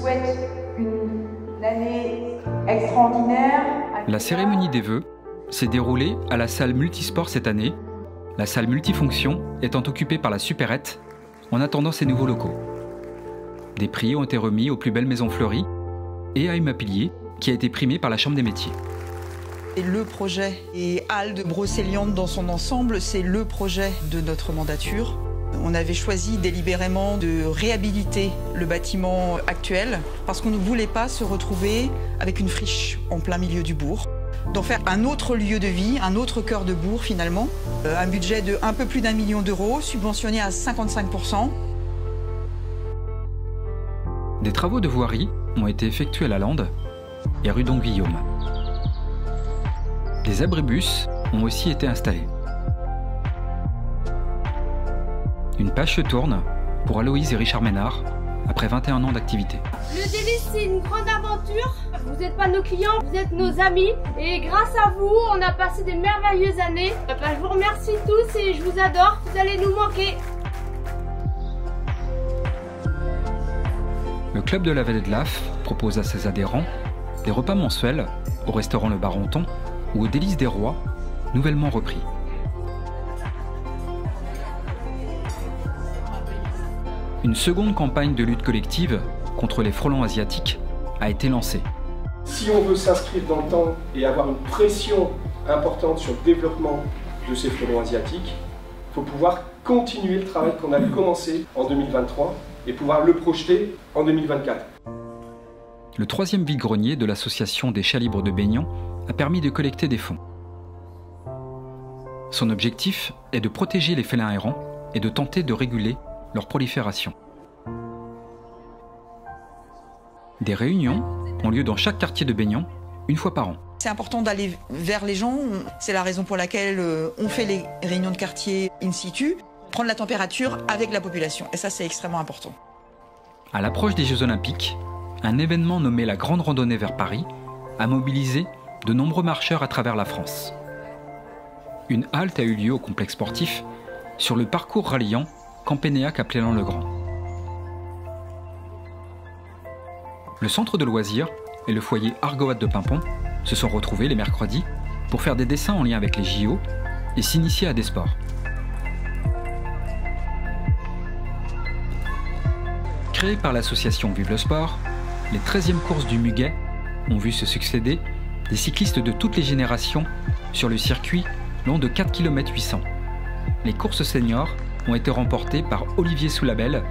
souhaite une année extraordinaire. La cérémonie des vœux s'est déroulée à la salle multisport cette année, la salle multifonction étant occupée par la supérette en attendant ses nouveaux locaux. Des prix ont été remis aux plus belles maisons fleuries et à Emma Pilier, qui a été primée par la Chambre des métiers. Et le projet et Halles de Brocéliande dans son ensemble, c'est le projet de notre mandature. On avait choisi délibérément de réhabiliter le bâtiment actuel parce qu'on ne voulait pas se retrouver avec une friche en plein milieu du bourg. D'en faire un autre lieu de vie, un autre cœur de bourg finalement. Un budget de un peu plus d'1 million d'euros, subventionné à 55%. Des travaux de voirie ont été effectués à la Lande et rue Don Guillaume. Des abribus ont aussi été installés. Une page se tourne pour Aloïse et Richard Ménard après 21 ans d'activité. Le délice, c'est une grande aventure. Vous n'êtes pas nos clients, vous êtes nos amis. Et grâce à vous, on a passé des merveilleuses années. Je vous remercie tous et je vous adore. Vous allez nous manquer. Le club de la Vallée de l'Aff propose à ses adhérents des repas mensuels au restaurant Le Barenton ou au Délice des Rois, nouvellement repris. Une seconde campagne de lutte collective contre les frelons asiatiques a été lancée. Si on veut s'inscrire dans le temps et avoir une pression importante sur le développement de ces frelons asiatiques, il faut pouvoir continuer le travail qu'on a commencé en 2023 et pouvoir le projeter en 2024. Le troisième vide-grenier de l'association des Chats Libres de Baignan a permis de collecter des fonds. Son objectif est de protéger les félins errants et de tenter de réguler leur prolifération. Des réunions ont lieu dans chaque quartier de Baignan, une fois par an. C'est important d'aller vers les gens, c'est la raison pour laquelle on fait les réunions de quartier in situ, prendre la température avec la population, et ça c'est extrêmement important. À l'approche des Jeux Olympiques, un événement nommé la Grande Randonnée vers Paris a mobilisé de nombreux marcheurs à travers la France. Une halte a eu lieu au complexe sportif sur le parcours ralliant Campénéa-Caplélan-le-Grand. Le centre de loisirs et le foyer Argoat de Pimpon se sont retrouvés les mercredis pour faire des dessins en lien avec les JO et s'initier à des sports. Créées par l'association Vive le Sport, les 13e courses du Muguet ont vu se succéder des cyclistes de toutes les générations sur le circuit long de 4 km 800. Les courses seniors ont été remportées par Olivier Soulabel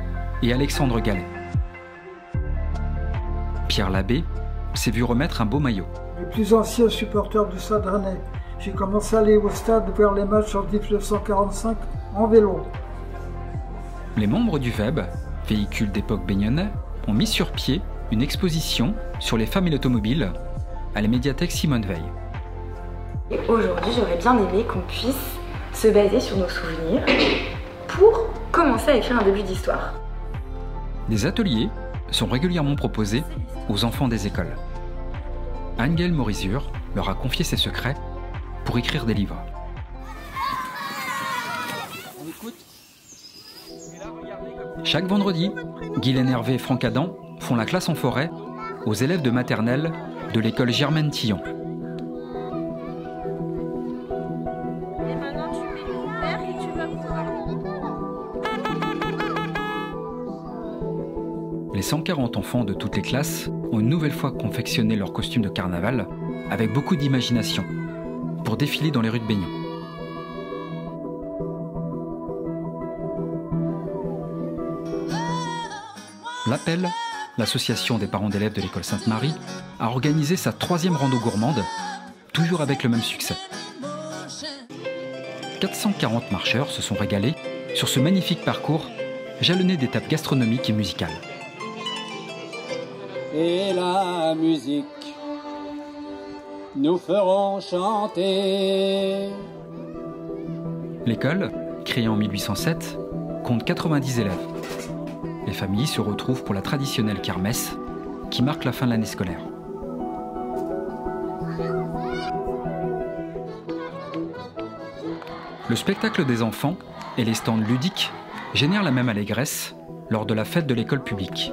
et Alexandre Gallet. Pierre Labbé s'est vu remettre un beau maillot. Le plus ancien supporter du Stade Rennais. J'ai commencé à aller au stade vers les matchs en 1945 en vélo. Les membres du VEB, véhicule d'époque baignonnais, ont mis sur pied une exposition sur les femmes et l'automobile à la médiathèque Simone Veil. Et aujourd'hui, j'aurais bien aimé qu'on puisse se baser sur nos souvenirs pour commencer à écrire un début d'histoire. Des ateliers sont régulièrement proposés aux enfants des écoles. Angel Morizur leur a confié ses secrets pour écrire des livres. Chaque vendredi, Guylaine Hervé et Franck Adam font la classe en forêt aux élèves de maternelle de l'école Germaine Tillon. Et maintenant tu mets ton père et tu vas pouvoir. Les 140 enfants de toutes les classes ont une nouvelle fois confectionné leur costume de carnaval avec beaucoup d'imagination pour défiler dans les rues de Baignan. L'Appel, l'association des parents d'élèves de l'école Sainte-Marie, a organisé sa 3e rando gourmande, toujours avec le même succès. 440 marcheurs se sont régalés sur ce magnifique parcours jalonné d'étapes gastronomiques et musicales. Et la musique, nous ferons chanter. L'école, créée en 1807, compte 90 élèves. Les familles se retrouvent pour la traditionnelle kermesse qui marque la fin de l'année scolaire. Le spectacle des enfants et les stands ludiques génèrent la même allégresse lors de la fête de l'école publique.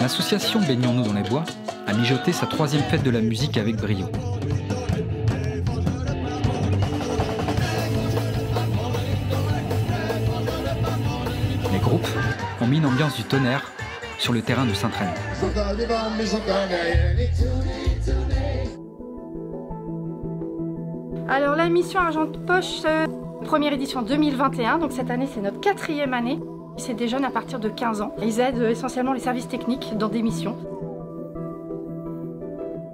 L'association Baignons-nous dans les bois a mijoté sa 3e fête de la musique avec brio. Les groupes ont mis une ambiance du tonnerre sur le terrain de Sainte-Reine. Alors la mission Argent de Poche, première édition 2021, donc cette année c'est notre 4e année. C'est des jeunes à partir de 15 ans. Ils aident essentiellement les services techniques dans des missions.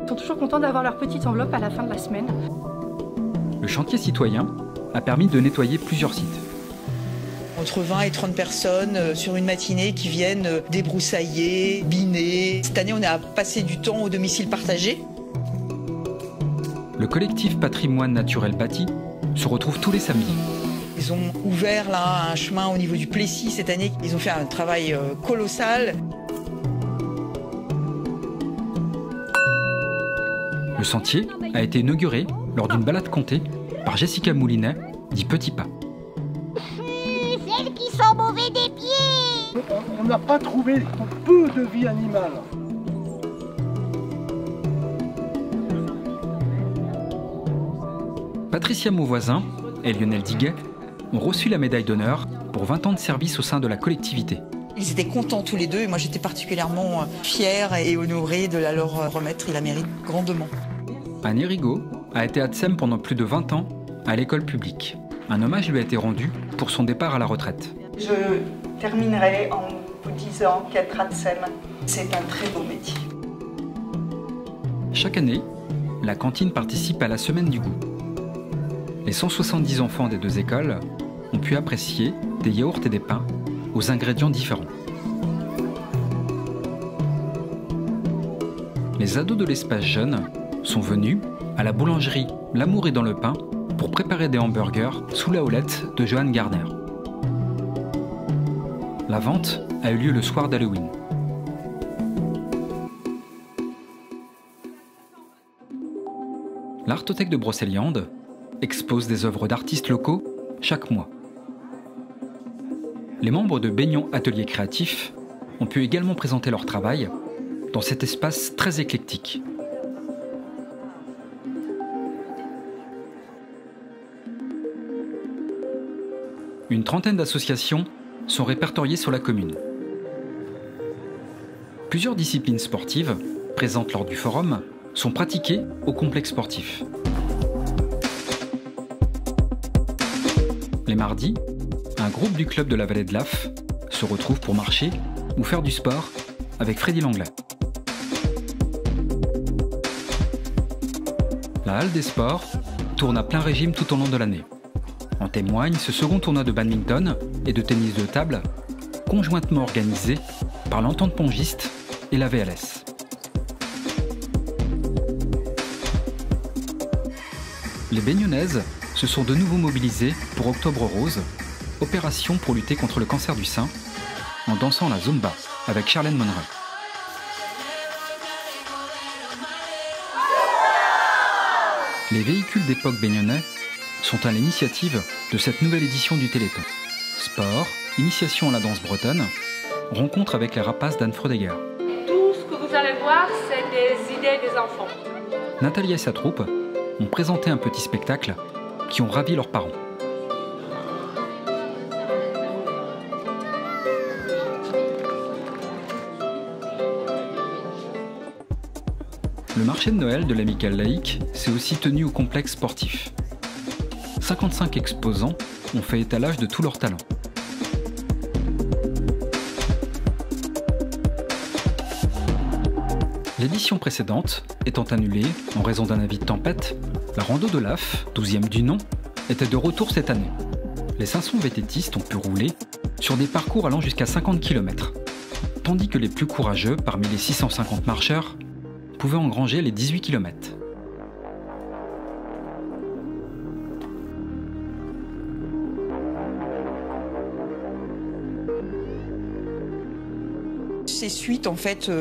Ils sont toujours contents d'avoir leur petite enveloppe à la fin de la semaine. Le chantier citoyen a permis de nettoyer plusieurs sites. Entre 20 et 30 personnes sur une matinée qui viennent débroussailler, biner. Cette année, on a passé du temps au domicile partagé. Le collectif Patrimoine Naturel Bâti se retrouve tous les samedis. Ils ont ouvert là un chemin au niveau du Plessis cette année. Ils ont fait un travail colossal. Le sentier a été inauguré lors d'une balade comptée par Jessica Moulinet, dit Petit Pas. Celles qui sont mauvais des pieds. On n'a pas trouvé peu de vie animale. Patricia Mauvoisin et Lionel Diguet ont reçu la médaille d'honneur pour 20 ans de service au sein de la collectivité. Ils étaient contents tous les deux et moi j'étais particulièrement fière et honorée de la leur remettre. Ils la méritent grandement. Anne Erigo a été ATSEM pendant plus de 20 ans à l'école publique. Un hommage lui a été rendu pour son départ à la retraite. Je terminerai en vous disant qu'être ATSEM, c'est un très beau métier. Chaque année, la cantine participe à la Semaine du goût. Les 170 enfants des 2 écoles ont pu apprécier des yaourts et des pains aux ingrédients différents. Les ados de l'espace jeune sont venus à la boulangerie L'amour est dans le pain pour préparer des hamburgers sous la houlette de Johan Garner. La vente a eu lieu le soir d'Halloween. L'Artothèque de Brocéliande expose des œuvres d'artistes locaux chaque mois. Les membres de Baignons Atelier Créatif ont pu également présenter leur travail dans cet espace très éclectique. Une trentaine d'associations sont répertoriées sur la commune. Plusieurs disciplines sportives, présentes lors du forum, sont pratiquées au complexe sportif. Les mardis, un groupe du club de la Vallée de l'Af se retrouve pour marcher ou faire du sport avec Freddy Langlais. La Halle des Sports tourne à plein régime tout au long de l'année. En témoigne ce second tournoi de badminton et de tennis de table, conjointement organisé par l'Entente Pongiste et la VLS. Les Baignonnaises se sont de nouveau mobilisées pour Octobre Rose, opération pour lutter contre le cancer du sein, en dansant la Zumba avec Charlène Monroe. Les véhicules d'époque baignonnais sont à l'initiative de cette nouvelle édition du Téléthon. Sport, initiation à la danse bretonne, rencontre avec les rapaces d'Anne Frodegger. Tout ce que vous allez voir, c'est des idées des enfants. Nathalie et sa troupe ont présenté un petit spectacle qui ont ravi leurs parents. Le marché de Noël de l'Amicale laïque s'est aussi tenu au complexe sportif. 55 exposants ont fait étalage de tous leurs talents. L'édition précédente étant annulée en raison d'un avis de tempête, la rando de l'AF, 12e du nom, était de retour cette année. Les 500 vététistes ont pu rouler sur des parcours allant jusqu'à 50 km, tandis que les plus courageux, parmi les 650 marcheurs, pouvaient engranger les 18 km. C'est suite en fait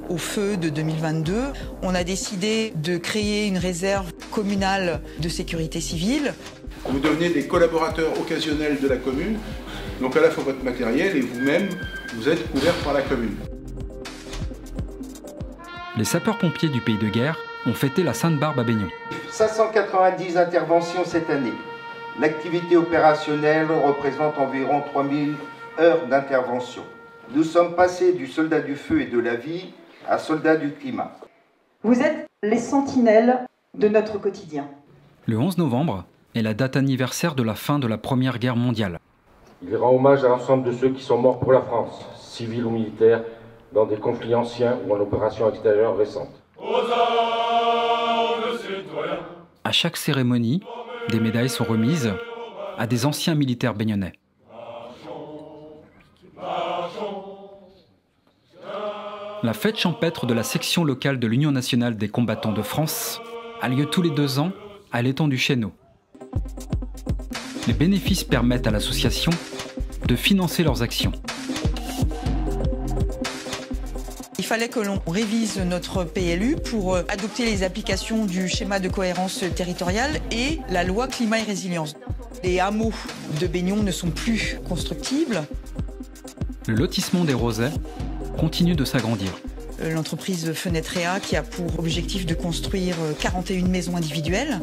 au feu de 2022. On a décidé de créer une réserve communale de sécurité civile. Vous devenez des collaborateurs occasionnels de la commune, donc à la fois votre matériel et vous-même, vous êtes couverts par la commune. Les sapeurs-pompiers du Pays de Guerre ont fêté la Sainte-Barbe à Baignon. 590 interventions cette année. L'activité opérationnelle représente environ 3000 heures d'intervention. Nous sommes passés du soldat du feu et de la vie à soldat du climat. Vous êtes les sentinelles de notre quotidien. Le 11 novembre est la date anniversaire de la fin de la Première Guerre mondiale. Il rend hommage à l'ensemble de ceux qui sont morts pour la France, civils ou militaires, dans des conflits anciens ou en opérations extérieures récentes. À chaque cérémonie, des médailles sont remises à des anciens militaires baignonnais. La fête champêtre de la section locale de l'Union nationale des combattants de France a lieu tous les 2 ans à l'étang du Chéneau. Les bénéfices permettent à l'association de financer leurs actions. Il fallait que l'on révise notre PLU pour adopter les applications du schéma de cohérence territoriale et la loi climat et résilience. Les hameaux de Baignon ne sont plus constructibles. Le lotissement des Rosets continue de s'agrandir. L'entreprise Fenetrea qui a pour objectif de construire 41 maisons individuelles.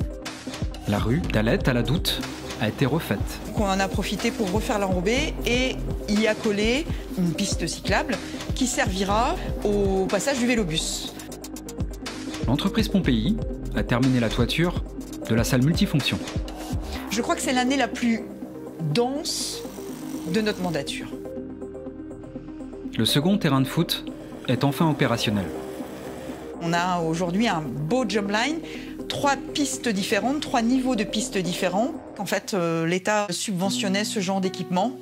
La rue d'Alette à la Doute a été refaite. On en a profité pour refaire l'enrobé et y accoler une piste cyclable qui servira au passage du vélobus. L'entreprise Pompéi a terminé la toiture de la salle multifonction. Je crois que c'est l'année la plus dense de notre mandature. Le second terrain de foot est enfin opérationnel. On a aujourd'hui un beau jobline, 3 pistes différentes, 3 niveaux de pistes différents. En fait, l'État subventionnait ce genre d'équipement.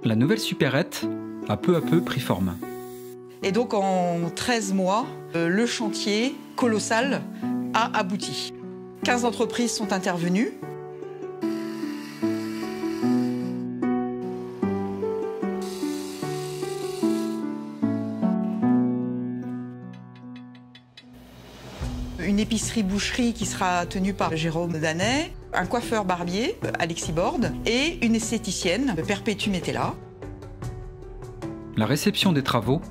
La nouvelle supérette a peu à peu pris forme. Et donc en 13 mois, le chantier colossal a abouti. 15 entreprises sont intervenues. Une épicerie-boucherie qui sera tenue par Jérôme Danet, un coiffeur-barbier, Alexis Borde, et une esthéticienne, Perpétue Métella. La réception des travaux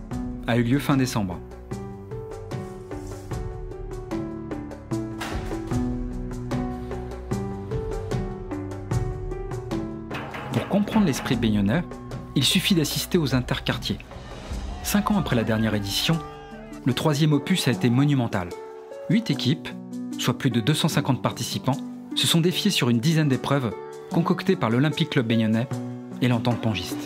a eu lieu fin décembre. Pour comprendre l'esprit baignonnais, il suffit d'assister aux interquartiers. 5 ans après la dernière édition, le 3e opus a été monumental. 8 équipes, soit plus de 250 participants, se sont défiés sur une dizaine d'épreuves concoctées par l'Olympique Club Baignonnais et l'Entente Pongiste.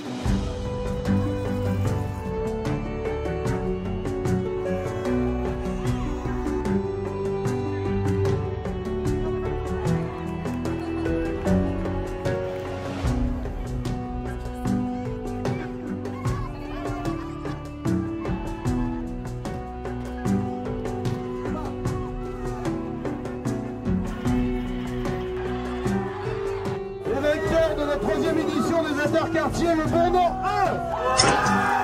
Le vainqueur de la 3e édition des interquartiers, le Baignant 1.